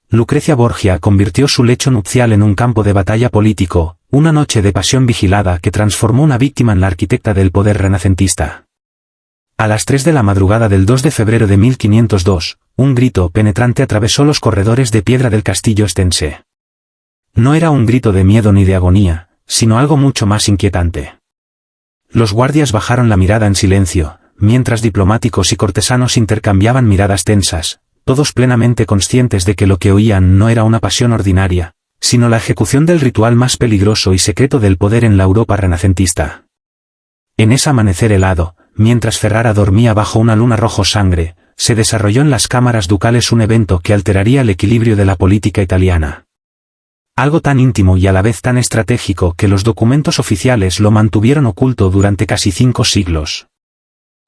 Lucrecia Borgia convirtió su lecho nupcial en un campo de batalla político, una noche de pasión vigilada que transformó una víctima en la arquitecta del poder renacentista. A las 3 de la madrugada del 2 de febrero de 1502, un grito penetrante atravesó los corredores de piedra del castillo estense. No era un grito de miedo ni de agonía, sino algo mucho más inquietante. Los guardias bajaron la mirada en silencio, mientras diplomáticos y cortesanos intercambiaban miradas tensas, todos plenamente conscientes de que lo que oían no era una pasión ordinaria, sino la ejecución del ritual más peligroso y secreto del poder en la Europa renacentista. En ese amanecer helado, mientras Ferrara dormía bajo una luna rojo sangre, se desarrolló en las cámaras ducales un evento que alteraría el equilibrio de la política italiana. Algo tan íntimo y a la vez tan estratégico que los documentos oficiales lo mantuvieron oculto durante casi 5 siglos.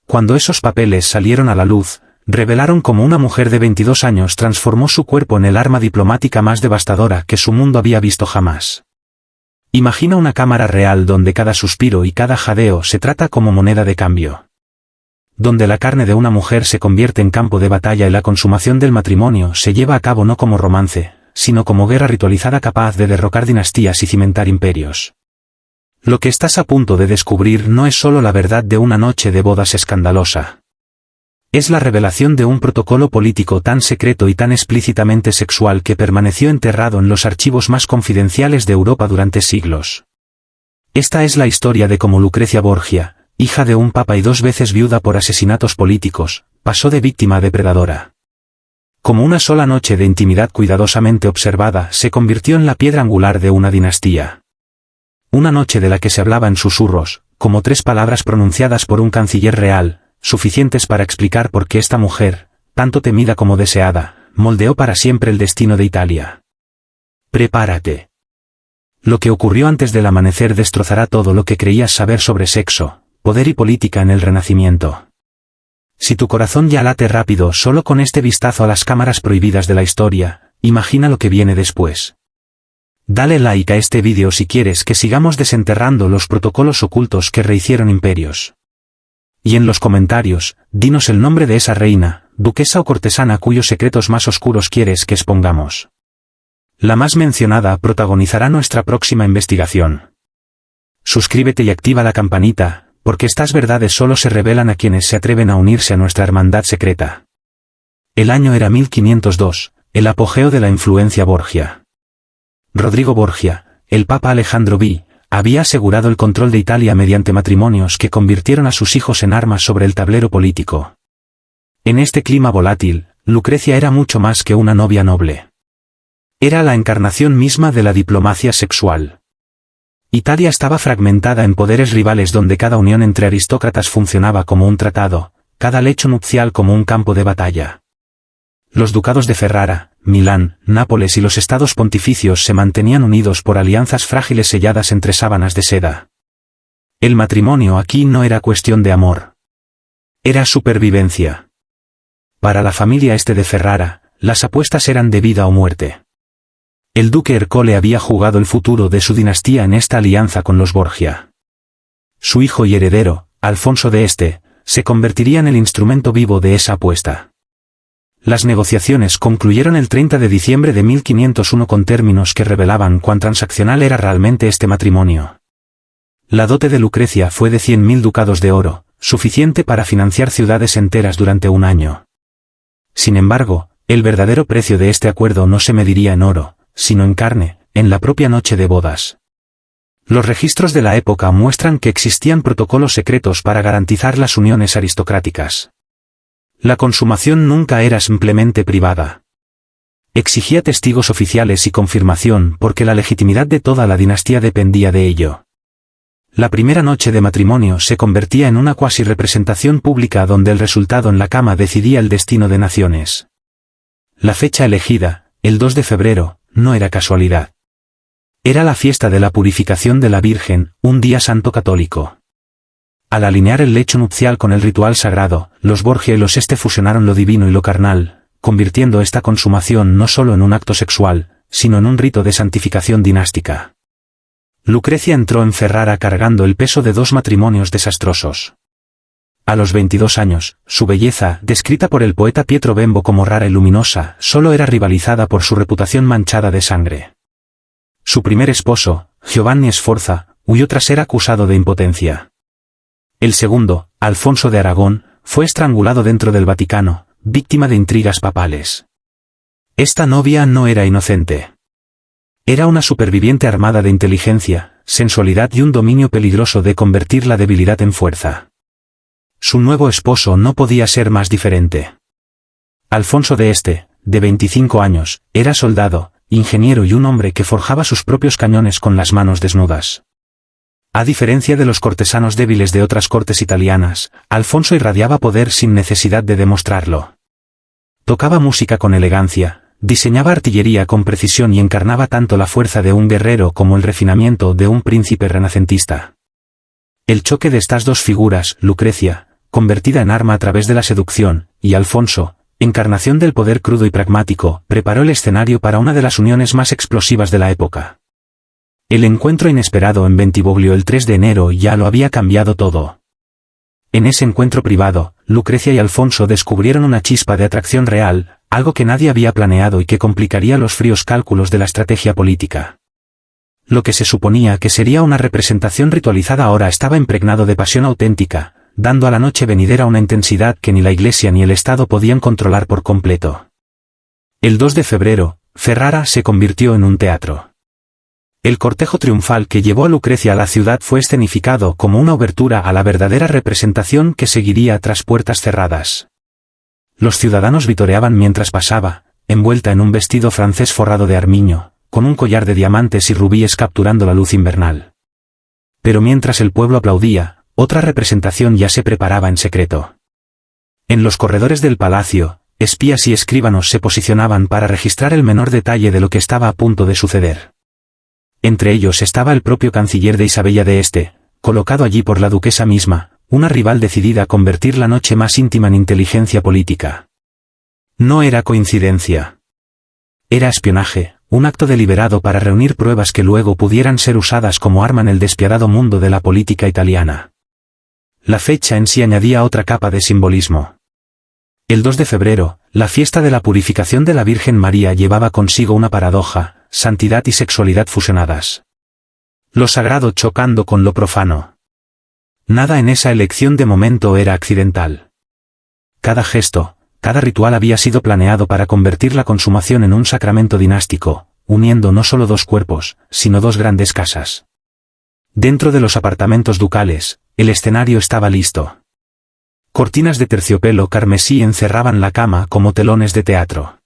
Cuando esos papeles salieron a la luz, revelaron cómo una mujer de 22 años transformó su cuerpo en el arma diplomática más devastadora que su mundo había visto jamás. Imagina una cámara real donde cada suspiro y cada jadeo se trata como moneda de cambio. Donde la carne de una mujer se convierte en campo de batalla y la consumación del matrimonio se lleva a cabo no como romance, sino como guerra ritualizada capaz de derrocar dinastías y cimentar imperios. Lo que estás a punto de descubrir no es solo la verdad de una noche de bodas escandalosa. Es la revelación de un protocolo político tan secreto y tan explícitamente sexual que permaneció enterrado en los archivos más confidenciales de Europa durante siglos. Esta es la historia de cómo Lucrecia Borgia, hija de un papa y 2 veces viuda por asesinatos políticos, pasó de víctima a depredadora. Como una sola noche de intimidad cuidadosamente observada se convirtió en la piedra angular de una dinastía. Una noche de la que se hablaba en susurros, como 3 palabras pronunciadas por un canciller real, suficientes para explicar por qué esta mujer, tanto temida como deseada, moldeó para siempre el destino de Italia. Prepárate. Lo que ocurrió antes del amanecer destrozará todo lo que creías saber sobre sexo, poder y política en el Renacimiento. Si tu corazón ya late rápido solo con este vistazo a las cámaras prohibidas de la historia, imagina lo que viene después. Dale like a este vídeo si quieres que sigamos desenterrando los protocolos ocultos que rehicieron imperios. Y en los comentarios, dinos el nombre de esa reina, duquesa o cortesana cuyos secretos más oscuros quieres que expongamos. La más mencionada protagonizará nuestra próxima investigación. Suscríbete y activa la campanita, porque estas verdades solo se revelan a quienes se atreven a unirse a nuestra hermandad secreta. El año era 1502, el apogeo de la influencia Borgia. Rodrigo Borgia, el Papa Alejandro V, había asegurado el control de Italia mediante matrimonios que convirtieron a sus hijos en armas sobre el tablero político. En este clima volátil, Lucrecia era mucho más que una novia noble. Era la encarnación misma de la diplomacia sexual. Italia estaba fragmentada en poderes rivales donde cada unión entre aristócratas funcionaba como un tratado, cada lecho nupcial como un campo de batalla. Los ducados de Ferrara, Milán, Nápoles y los estados pontificios se mantenían unidos por alianzas frágiles selladas entre sábanas de seda. El matrimonio aquí no era cuestión de amor. Era supervivencia. Para la familia de Ferrara, las apuestas eran de vida o muerte. El duque Ercole había jugado el futuro de su dinastía en esta alianza con los Borgia. Su hijo y heredero, Alfonso se convertiría en el instrumento vivo de esa apuesta. Las negociaciones concluyeron el 30 de diciembre de 1501 con términos que revelaban cuán transaccional era realmente este matrimonio. La dote de Lucrecia fue de 100.000 ducados de oro, suficiente para financiar ciudades enteras durante un año. Sin embargo, el verdadero precio de este acuerdo no se mediría en oro, sino en carne, en la propia noche de bodas. Los registros de la época muestran que existían protocolos secretos para garantizar las uniones aristocráticas. La consumación nunca era simplemente privada. Exigía testigos oficiales y confirmación porque la legitimidad de toda la dinastía dependía de ello. La primera noche de matrimonio se convertía en una cuasi representación pública donde el resultado en la cama decidía el destino de naciones. La fecha elegida, el 2 de febrero, no era casualidad. Era la fiesta de la purificación de la Virgen, un día santo católico. Al alinear el lecho nupcial con el ritual sagrado, los Borgia y los fusionaron lo divino y lo carnal, convirtiendo esta consumación no solo en un acto sexual, sino en un rito de santificación dinástica. Lucrecia entró en Ferrara cargando el peso de 2 matrimonios desastrosos. A los 22 años, su belleza, descrita por el poeta Pietro Bembo como rara y luminosa, solo era rivalizada por su reputación manchada de sangre. Su primer esposo, Giovanni Sforza, huyó tras ser acusado de impotencia. El segundo, Alfonso de Aragón, fue estrangulado dentro del Vaticano, víctima de intrigas papales. Esta novia no era inocente. Era una superviviente armada de inteligencia, sensualidad y un dominio peligroso de convertir la debilidad en fuerza. Su nuevo esposo no podía ser más diferente. Alfonso de 25 años, era soldado, ingeniero y un hombre que forjaba sus propios cañones con las manos desnudas. A diferencia de los cortesanos débiles de otras cortes italianas, Alfonso irradiaba poder sin necesidad de demostrarlo. Tocaba música con elegancia, diseñaba artillería con precisión y encarnaba tanto la fuerza de un guerrero como el refinamiento de un príncipe renacentista. El choque de estas dos figuras, Lucrecia, convertida en arma a través de la seducción, y Alfonso, encarnación del poder crudo y pragmático, preparó el escenario para una de las uniones más explosivas de la época. El encuentro inesperado en Bentivoglio el 3 de enero ya lo había cambiado todo. En ese encuentro privado, Lucrecia y Alfonso descubrieron una chispa de atracción real, algo que nadie había planeado y que complicaría los fríos cálculos de la estrategia política. Lo que se suponía que sería una representación ritualizada ahora estaba impregnado de pasión auténtica, dando a la noche venidera una intensidad que ni la Iglesia ni el Estado podían controlar por completo. El 2 de febrero, Ferrara se convirtió en un teatro. El cortejo triunfal que llevó a Lucrecia a la ciudad fue escenificado como una obertura a la verdadera representación que seguiría tras puertas cerradas. Los ciudadanos vitoreaban mientras pasaba, envuelta en un vestido francés forrado de armiño, con un collar de diamantes y rubíes capturando la luz invernal. Pero mientras el pueblo aplaudía, otra representación ya se preparaba en secreto. En los corredores del palacio, espías y escribanos se posicionaban para registrar el menor detalle de lo que estaba a punto de suceder. Entre ellos estaba el propio canciller de Isabella de colocado allí por la duquesa misma, una rival decidida a convertir la noche más íntima en inteligencia política. No era coincidencia. Era espionaje, un acto deliberado para reunir pruebas que luego pudieran ser usadas como arma en el despiadado mundo de la política italiana. La fecha en sí añadía otra capa de simbolismo. El 2 de febrero, la fiesta de la purificación de la Virgen María llevaba consigo una paradoja, santidad y sexualidad fusionadas. Lo sagrado chocando con lo profano. Nada en esa elección de momento era accidental. Cada gesto, cada ritual había sido planeado para convertir la consumación en un sacramento dinástico, uniendo no solo dos cuerpos, sino dos grandes casas. Dentro de los apartamentos ducales, el escenario estaba listo. Cortinas de terciopelo carmesí encerraban la cama como telones de teatro.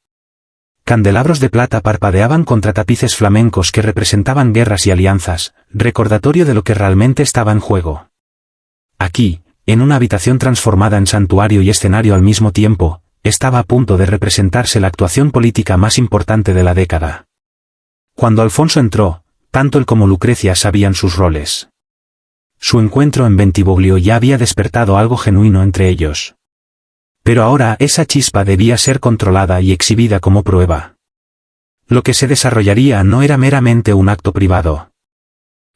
Candelabros de plata parpadeaban contra tapices flamencos que representaban guerras y alianzas, recordatorio de lo que realmente estaba en juego. Aquí, en una habitación transformada en santuario y escenario al mismo tiempo, estaba a punto de representarse la actuación política más importante de la década. Cuando Alfonso entró, tanto él como Lucrecia sabían sus roles. Su encuentro en Bentivoglio ya había despertado algo genuino entre ellos. Pero ahora esa chispa debía ser controlada y exhibida como prueba. Lo que se desarrollaría no era meramente un acto privado.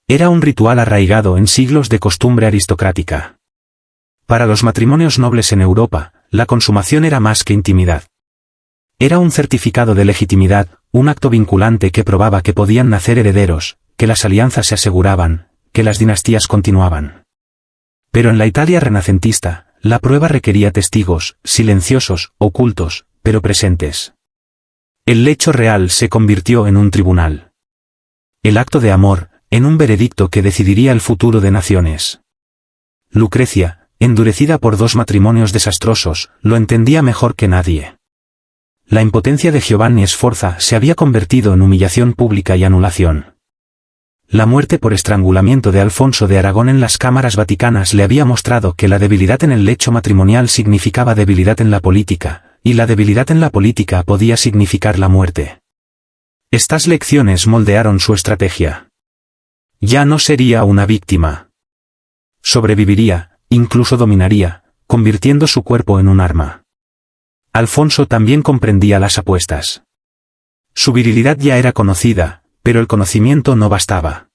Era un ritual arraigado en siglos de costumbre aristocrática. Para los matrimonios nobles en Europa, la consumación era más que intimidad. Era un certificado de legitimidad, un acto vinculante que probaba que podían nacer herederos, que las alianzas se aseguraban, que las dinastías continuaban. Pero en la Italia renacentista, la prueba requería testigos, silenciosos, ocultos, pero presentes. El lecho real se convirtió en un tribunal. El acto de amor, en un veredicto que decidiría el futuro de naciones. Lucrecia, endurecida por dos matrimonios desastrosos, lo entendía mejor que nadie. La impotencia de Giovanni Sforza se había convertido en humillación pública y anulación. La muerte por estrangulamiento de Alfonso de Aragón en las cámaras vaticanas le había mostrado que la debilidad en el lecho matrimonial significaba debilidad en la política, y la debilidad en la política podía significar la muerte. Estas lecciones moldearon su estrategia. Ya no sería una víctima. Sobreviviría, incluso dominaría, convirtiendo su cuerpo en un arma. Alfonso también comprendía las apuestas. Su virilidad ya era conocida, pero el conocimiento no bastaba.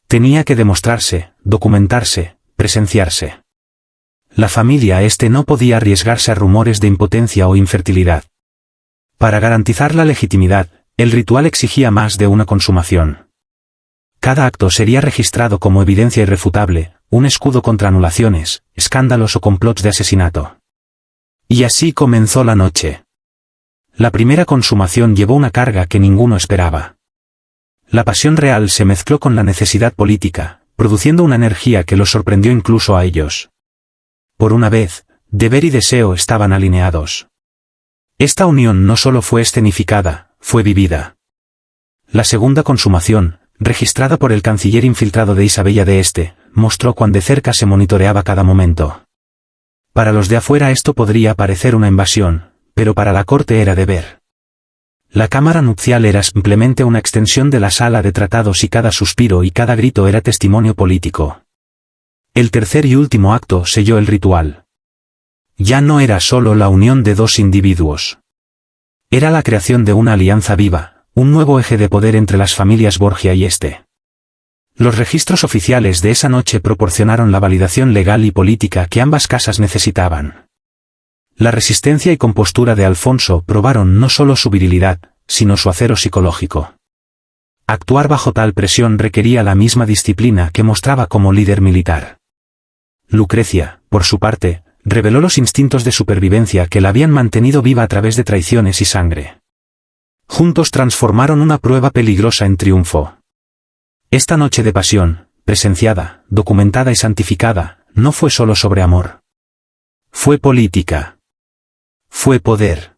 Tenía que demostrarse, documentarse, presenciarse. La familia no podía arriesgarse a rumores de impotencia o infertilidad. Para garantizar la legitimidad, el ritual exigía más de una consumación. Cada acto sería registrado como evidencia irrefutable, un escudo contra anulaciones, escándalos o complots de asesinato. Y así comenzó la noche. La primera consumación llevó una carga que ninguno esperaba. La pasión real se mezcló con la necesidad política, produciendo una energía que los sorprendió incluso a ellos. Por una vez, deber y deseo estaban alineados. Esta unión no solo fue escenificada, fue vivida. La segunda consumación, registrada por el canciller infiltrado de Isabella d'Este, mostró cuán de cerca se monitoreaba cada momento. Para los de afuera esto podría parecer una invasión, pero para la corte era deber. La cámara nupcial era simplemente una extensión de la sala de tratados y cada suspiro y cada grito era testimonio político. El tercer y último acto selló el ritual. Ya no era solo la unión de dos individuos. Era la creación de una alianza viva, un nuevo eje de poder entre las familias Borgia y Este. Los registros oficiales de esa noche proporcionaron la validación legal y política que ambas casas necesitaban. La resistencia y compostura de Alfonso probaron no solo su virilidad, sino su acero psicológico. Actuar bajo tal presión requería la misma disciplina que mostraba como líder militar. Lucrecia, por su parte, reveló los instintos de supervivencia que la habían mantenido viva a través de traiciones y sangre. Juntos transformaron una prueba peligrosa en triunfo. Esta noche de pasión, presenciada, documentada y santificada, no fue solo sobre amor. Fue política. Fue poder.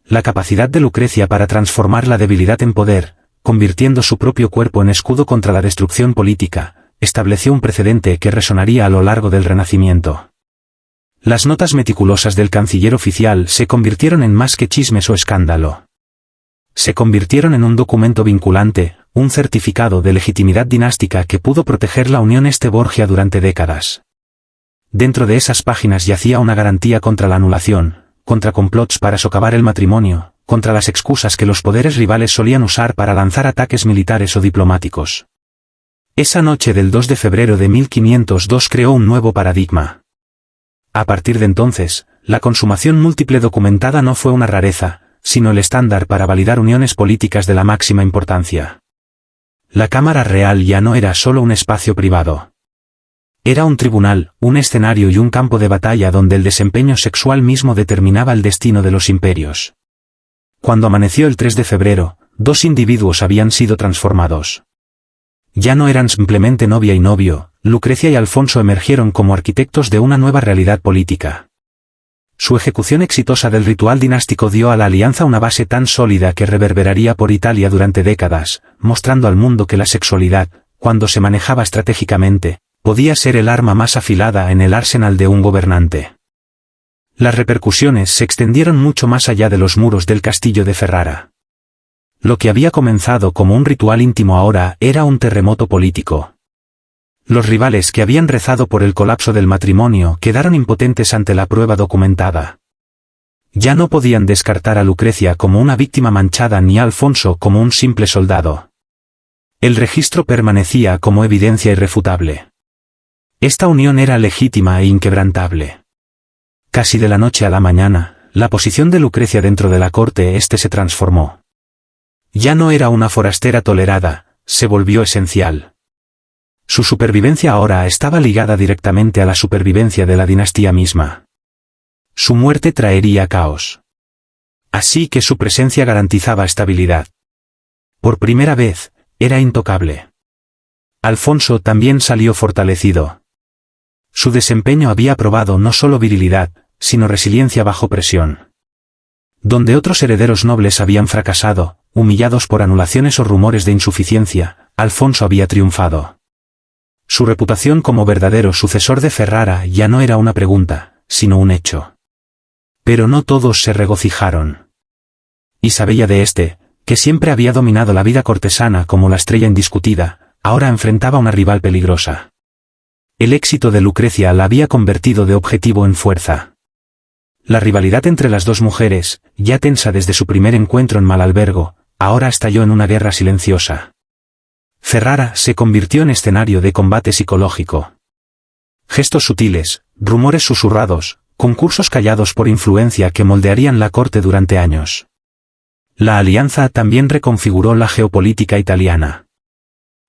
La capacidad de Lucrecia para transformar la debilidad en poder, convirtiendo su propio cuerpo en escudo contra la destrucción política, estableció un precedente que resonaría a lo largo del Renacimiento. Las notas meticulosas del canciller oficial se convirtieron en más que chismes o escándalo. Se convirtieron en un documento vinculante, un certificado de legitimidad dinástica que pudo proteger la unión Este-Borgia durante décadas. Dentro de esas páginas yacía una garantía contra la anulación, contra complots para socavar el matrimonio, contra las excusas que los poderes rivales solían usar para lanzar ataques militares o diplomáticos. Esa noche del 2 de febrero de 1502 creó un nuevo paradigma. A partir de entonces, la consumación múltiple documentada no fue una rareza, sino el estándar para validar uniones políticas de la máxima importancia. La Cámara Real ya no era solo un espacio privado. Era un tribunal, un escenario y un campo de batalla donde el desempeño sexual mismo determinaba el destino de los imperios. Cuando amaneció el 3 de febrero, dos individuos habían sido transformados. Ya no eran simplemente novia y novio, Lucrecia y Alfonso emergieron como arquitectos de una nueva realidad política. Su ejecución exitosa del ritual dinástico dio a la alianza una base tan sólida que reverberaría por Italia durante décadas, mostrando al mundo que la sexualidad, cuando se manejaba estratégicamente, podía ser el arma más afilada en el arsenal de un gobernante. Las repercusiones se extendieron mucho más allá de los muros del castillo de Ferrara. Lo que había comenzado como un ritual íntimo ahora era un terremoto político. Los rivales que habían rezado por el colapso del matrimonio quedaron impotentes ante la prueba documentada. Ya no podían descartar a Lucrecia como una víctima manchada ni a Alfonso como un simple soldado. El registro permanecía como evidencia irrefutable. Esta unión era legítima e inquebrantable. Casi de la noche a la mañana, la posición de Lucrecia dentro de la corte se transformó. Ya no era una forastera tolerada, se volvió esencial. Su supervivencia ahora estaba ligada directamente a la supervivencia de la dinastía misma. Su muerte traería caos. Así que su presencia garantizaba estabilidad. Por primera vez, era intocable. Alfonso también salió fortalecido. Su desempeño había probado no solo virilidad, sino resiliencia bajo presión. Donde otros herederos nobles habían fracasado, humillados por anulaciones o rumores de insuficiencia, Alfonso había triunfado. Su reputación como verdadero sucesor de Ferrara ya no era una pregunta, sino un hecho. Pero no todos se regocijaron. Isabella d'Este, que siempre había dominado la vida cortesana como la estrella indiscutida, ahora enfrentaba a una rival peligrosa. El éxito de Lucrecia la había convertido de objetivo en fuerza. La rivalidad entre las dos mujeres, ya tensa desde su primer encuentro en Malalbergo, ahora estalló en una guerra silenciosa. Ferrara se convirtió en escenario de combate psicológico. Gestos sutiles, rumores susurrados, concursos callados por influencia que moldearían la corte durante años. La alianza también reconfiguró la geopolítica italiana.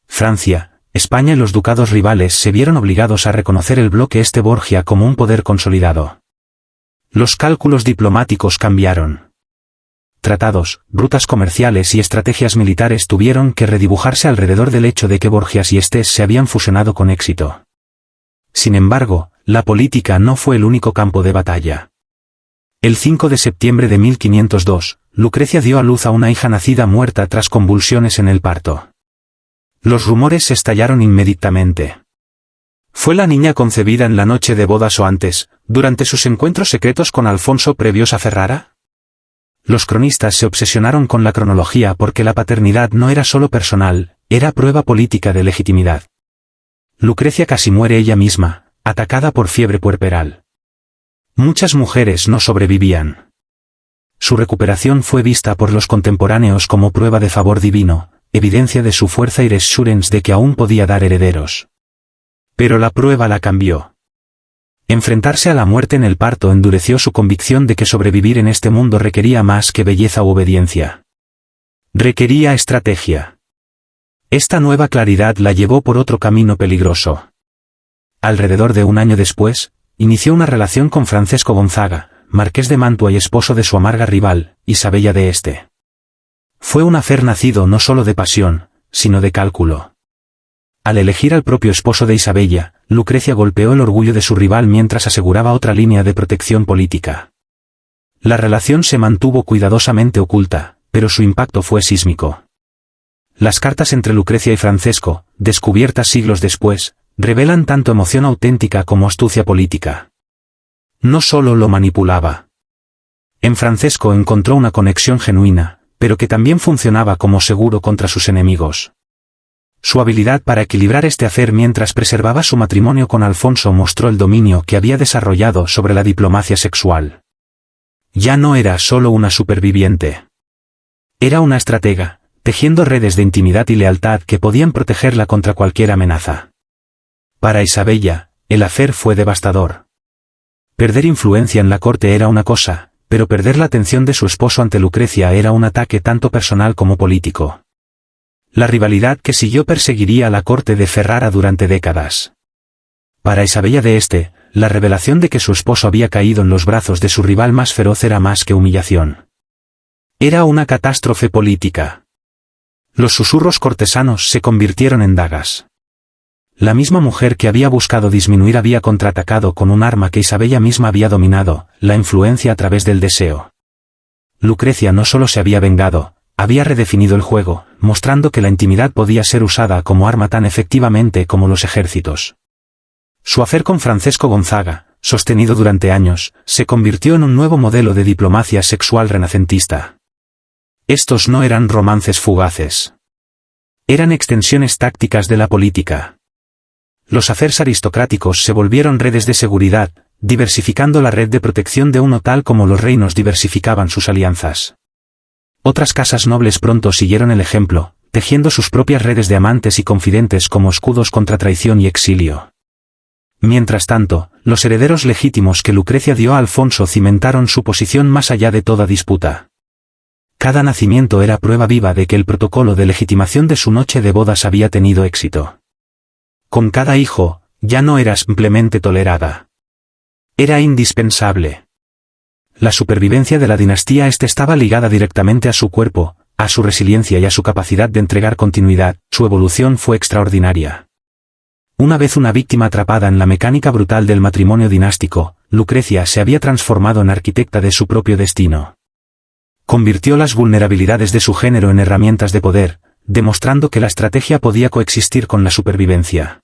Francia, España y los ducados rivales se vieron obligados a reconocer el bloque este Borgia como un poder consolidado. Los cálculos diplomáticos cambiaron. Tratados, rutas comerciales y estrategias militares tuvieron que redibujarse alrededor del hecho de que Borgias y Este se habían fusionado con éxito. Sin embargo, la política no fue el único campo de batalla. El 5 de septiembre de 1502, Lucrecia dio a luz a una hija nacida muerta tras convulsiones en el parto. Los rumores estallaron inmediatamente. ¿Fue la niña concebida en la noche de bodas o antes, durante sus encuentros secretos con Alfonso previos a Ferrara? Los cronistas se obsesionaron con la cronología porque la paternidad no era solo personal, era prueba política de legitimidad. Lucrecia casi muere ella misma, atacada por fiebre puerperal. Muchas mujeres no sobrevivían. Su recuperación fue vista por los contemporáneos como prueba de favor divino, evidencia de su fuerza y reassurance de que aún podía dar herederos. Pero la prueba la cambió. Enfrentarse a la muerte en el parto endureció su convicción de que sobrevivir en este mundo requería más que belleza u obediencia. Requería estrategia. Esta nueva claridad la llevó por otro camino peligroso. Alrededor de un año después, inició una relación con Francesco Gonzaga, marqués de Mantua y esposo de su amarga rival, Isabella de Este. Fue un afer nacido no solo de pasión, sino de cálculo. Al elegir al propio esposo de Isabella, Lucrecia golpeó el orgullo de su rival mientras aseguraba otra línea de protección política. La relación se mantuvo cuidadosamente oculta, pero su impacto fue sísmico. Las cartas entre Lucrecia y Francesco, descubiertas siglos después, revelan tanto emoción auténtica como astucia política. No solo lo manipulaba. En Francesco encontró una conexión genuina, pero que también funcionaba como seguro contra sus enemigos. Su habilidad para equilibrar este afer mientras preservaba su matrimonio con Alfonso mostró el dominio que había desarrollado sobre la diplomacia sexual. Ya no era solo una superviviente. Era una estratega, tejiendo redes de intimidad y lealtad que podían protegerla contra cualquier amenaza. Para Isabella, el afer fue devastador. Perder influencia en la corte era una cosa, pero perder la atención de su esposo ante Lucrecia era un ataque tanto personal como político. La rivalidad que siguió perseguiría a la corte de Ferrara durante décadas. Para Isabella de Este, la revelación de que su esposo había caído en los brazos de su rival más feroz era más que humillación. Era una catástrofe política. Los susurros cortesanos se convirtieron en dagas. La misma mujer que había buscado disminuir había contraatacado con un arma que Isabella misma había dominado, la influencia a través del deseo. Lucrecia no solo se había vengado, había redefinido el juego, mostrando que la intimidad podía ser usada como arma tan efectivamente como los ejércitos. Su afer con Francesco Gonzaga, sostenido durante años, se convirtió en un nuevo modelo de diplomacia sexual renacentista. Estos no eran romances fugaces. Eran extensiones tácticas de la política. Los afers aristocráticos se volvieron redes de seguridad, diversificando la red de protección de uno tal como los reinos diversificaban sus alianzas. Otras casas nobles pronto siguieron el ejemplo, tejiendo sus propias redes de amantes y confidentes como escudos contra traición y exilio. Mientras tanto, los herederos legítimos que Lucrecia dio a Alfonso cimentaron su posición más allá de toda disputa. Cada nacimiento era prueba viva de que el protocolo de legitimación de su noche de bodas había tenido éxito. Con cada hijo, ya no era simplemente tolerada. Era indispensable. La supervivencia de la dinastía estaba ligada directamente a su cuerpo, a su resiliencia y a su capacidad de entregar continuidad. Su evolución fue extraordinaria. Una vez una víctima atrapada en la mecánica brutal del matrimonio dinástico, Lucrecia se había transformado en arquitecta de su propio destino. Convirtió las vulnerabilidades de su género en herramientas de poder, demostrando que la estrategia podía coexistir con la supervivencia.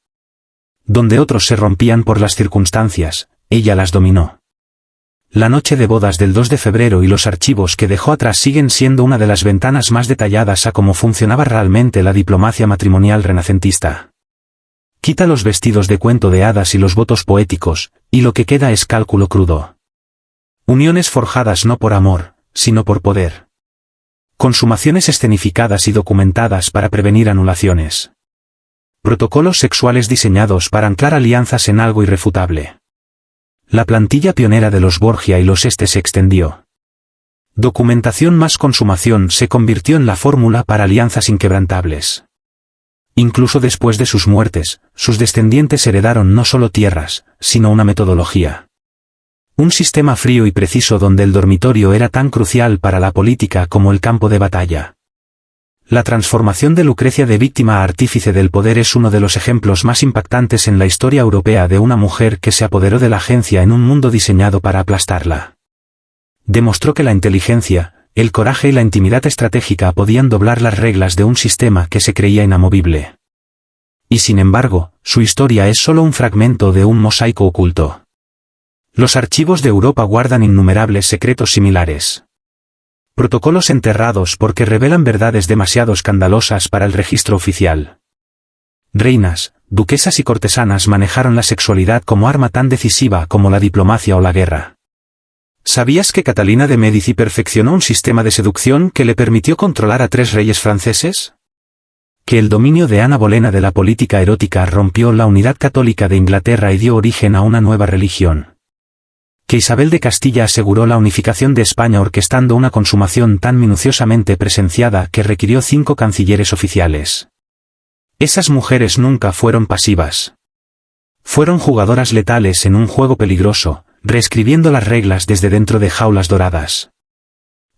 Donde otros se rompían por las circunstancias, ella las dominó. La noche de bodas del 2 de febrero y los archivos que dejó atrás siguen siendo una de las ventanas más detalladas a cómo funcionaba realmente la diplomacia matrimonial renacentista. Quita los vestidos de cuento de hadas y los votos poéticos, y lo que queda es cálculo crudo. Uniones forjadas no por amor, sino por poder. Consumaciones escenificadas y documentadas para prevenir anulaciones. Protocolos sexuales diseñados para anclar alianzas en algo irrefutable. La plantilla pionera de los Borgia y los Este se extendió. Documentación más consumación se convirtió en la fórmula para alianzas inquebrantables. Incluso después de sus muertes, sus descendientes heredaron no solo tierras, sino una metodología. Un sistema frío y preciso donde el dormitorio era tan crucial para la política como el campo de batalla. La transformación de Lucrecia de víctima a artífice del poder es uno de los ejemplos más impactantes en la historia europea de una mujer que se apoderó de la agencia en un mundo diseñado para aplastarla. Demostró que la inteligencia, el coraje y la intimidad estratégica podían doblar las reglas de un sistema que se creía inamovible. Y sin embargo, su historia es solo un fragmento de un mosaico oculto. Los archivos de Europa guardan innumerables secretos similares. Protocolos enterrados porque revelan verdades demasiado escandalosas para el registro oficial. Reinas, duquesas y cortesanas manejaron la sexualidad como arma tan decisiva como la diplomacia o la guerra. ¿Sabías que Catalina de Médici perfeccionó un sistema de seducción que le permitió controlar a 3 reyes franceses? Que el dominio de Ana Bolena de la política erótica rompió la unidad católica de Inglaterra y dio origen a una nueva religión. Que Isabel de Castilla aseguró la unificación de España orquestando una consumación tan minuciosamente presenciada que requirió 5 cancilleres oficiales. Esas mujeres nunca fueron pasivas. Fueron jugadoras letales en un juego peligroso, reescribiendo las reglas desde dentro de jaulas doradas.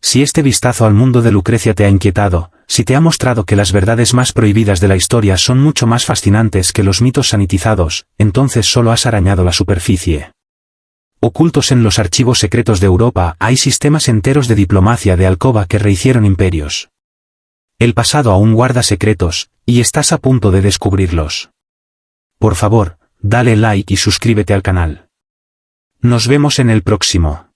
Si este vistazo al mundo de Lucrecia te ha inquietado, si te ha mostrado que las verdades más prohibidas de la historia son mucho más fascinantes que los mitos sanitizados, entonces solo has arañado la superficie. Ocultos en los archivos secretos de Europa hay sistemas enteros de diplomacia de alcoba que rehicieron imperios. El pasado aún guarda secretos, y estás a punto de descubrirlos. Por favor, dale like y suscríbete al canal. Nos vemos en el próximo.